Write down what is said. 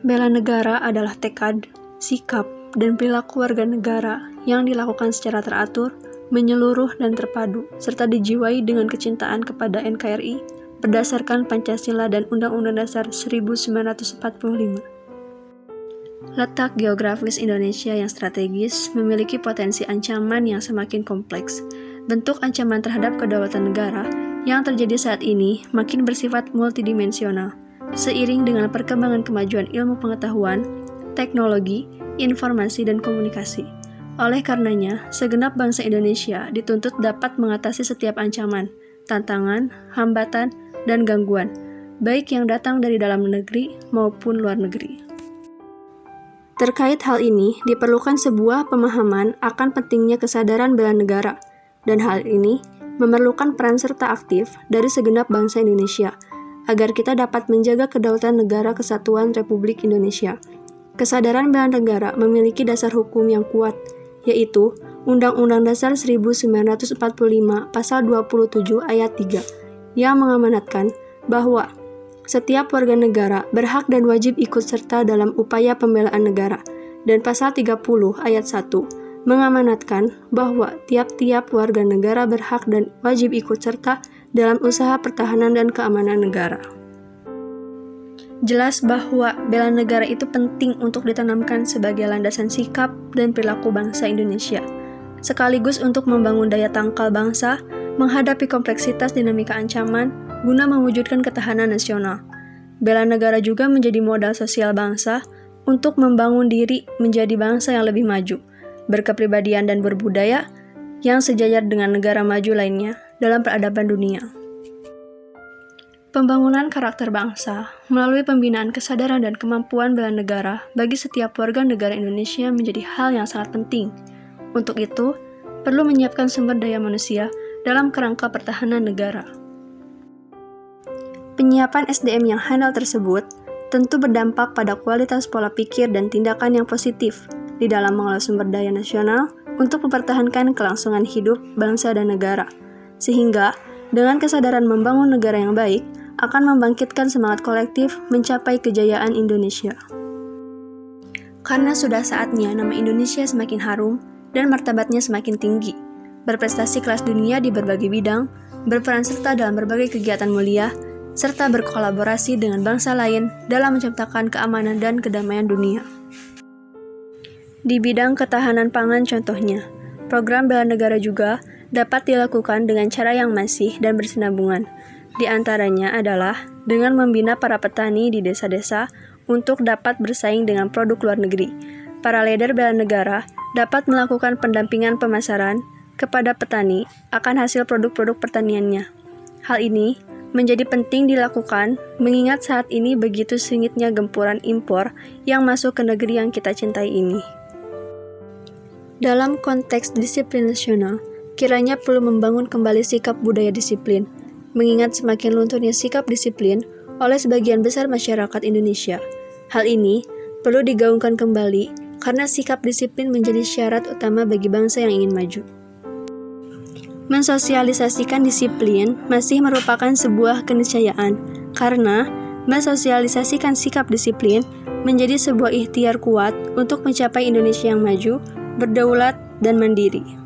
Bela negara adalah tekad, sikap, dan perilaku warga negara yang dilakukan secara teratur, menyeluruh dan terpadu, serta dijiwai dengan kecintaan kepada NKRI berdasarkan Pancasila dan Undang-Undang Dasar 1945. Letak geografis Indonesia yang strategis memiliki potensi ancaman yang semakin kompleks. Bentuk ancaman terhadap kedaulatan negara yang terjadi saat ini makin bersifat multidimensional, seiring dengan perkembangan kemajuan ilmu pengetahuan, teknologi, informasi, dan komunikasi. Oleh karenanya, segenap bangsa Indonesia dituntut dapat mengatasi setiap ancaman, tantangan, hambatan, dan gangguan, baik yang datang dari dalam negeri maupun luar negeri. Terkait hal ini, diperlukan sebuah pemahaman akan pentingnya kesadaran bela negara, dan hal ini memerlukan peran serta aktif dari segenap bangsa Indonesia, agar kita dapat menjaga kedaulatan negara kesatuan Republik Indonesia. Kesadaran bela negara memiliki dasar hukum yang kuat, yaitu Undang-Undang Dasar 1945 Pasal 27 Ayat 3, yang mengamanatkan bahwa setiap warga negara berhak dan wajib ikut serta dalam upaya pembelaan negara, dan Pasal 30 Ayat 1 mengamanatkan bahwa tiap-tiap warga negara berhak dan wajib ikut serta dalam usaha pertahanan dan keamanan negara. Jelas bahwa bela negara itu penting untuk ditanamkan sebagai landasan sikap dan perilaku bangsa Indonesia, sekaligus untuk membangun daya tangkal bangsa menghadapi kompleksitas dinamika ancaman guna mewujudkan ketahanan nasional. Bela negara juga menjadi modal sosial bangsa untuk membangun diri menjadi bangsa yang lebih maju, berkepribadian dan berbudaya yang sejajar dengan negara maju lainnya dalam peradaban dunia. Pembangunan karakter bangsa melalui pembinaan kesadaran dan kemampuan bela negara bagi setiap warga negara Indonesia menjadi hal yang sangat penting. Untuk itu, perlu menyiapkan sumber daya manusia dalam kerangka pertahanan negara. Penyiapan SDM yang handal tersebut tentu berdampak pada kualitas pola pikir dan tindakan yang positif di dalam mengelola sumber daya nasional untuk mempertahankan kelangsungan hidup bangsa dan negara, sehingga dengan kesadaran membangun negara yang baik akan membangkitkan semangat kolektif mencapai kejayaan Indonesia. Karena sudah saatnya nama Indonesia semakin harum dan martabatnya semakin tinggi, berprestasi kelas dunia di berbagai bidang, berperan serta dalam berbagai kegiatan mulia, serta berkolaborasi dengan bangsa lain dalam menciptakan keamanan dan kedamaian dunia. Di bidang ketahanan pangan contohnya, program bela negara juga dapat dilakukan dengan cara yang masih dan bersinambungan. Di antaranya adalah dengan membina para petani di desa-desa untuk dapat bersaing dengan produk luar negeri. Para leader bela negara dapat melakukan pendampingan pemasaran kepada petani akan hasil produk-produk pertaniannya. Hal ini menjadi penting dilakukan mengingat saat ini begitu sengitnya gempuran impor yang masuk ke negeri yang kita cintai ini. Dalam konteks disiplin nasional, kiranya perlu membangun kembali sikap budaya disiplin, mengingat semakin lunturnya sikap disiplin oleh sebagian besar masyarakat Indonesia. Hal ini perlu digaungkan kembali karena sikap disiplin menjadi syarat utama bagi bangsa yang ingin maju. Mensosialisasikan disiplin masih merupakan sebuah keniscayaan, karena mensosialisasikan sikap disiplin menjadi sebuah ikhtiar kuat untuk mencapai Indonesia yang maju, berdaulat, dan mandiri.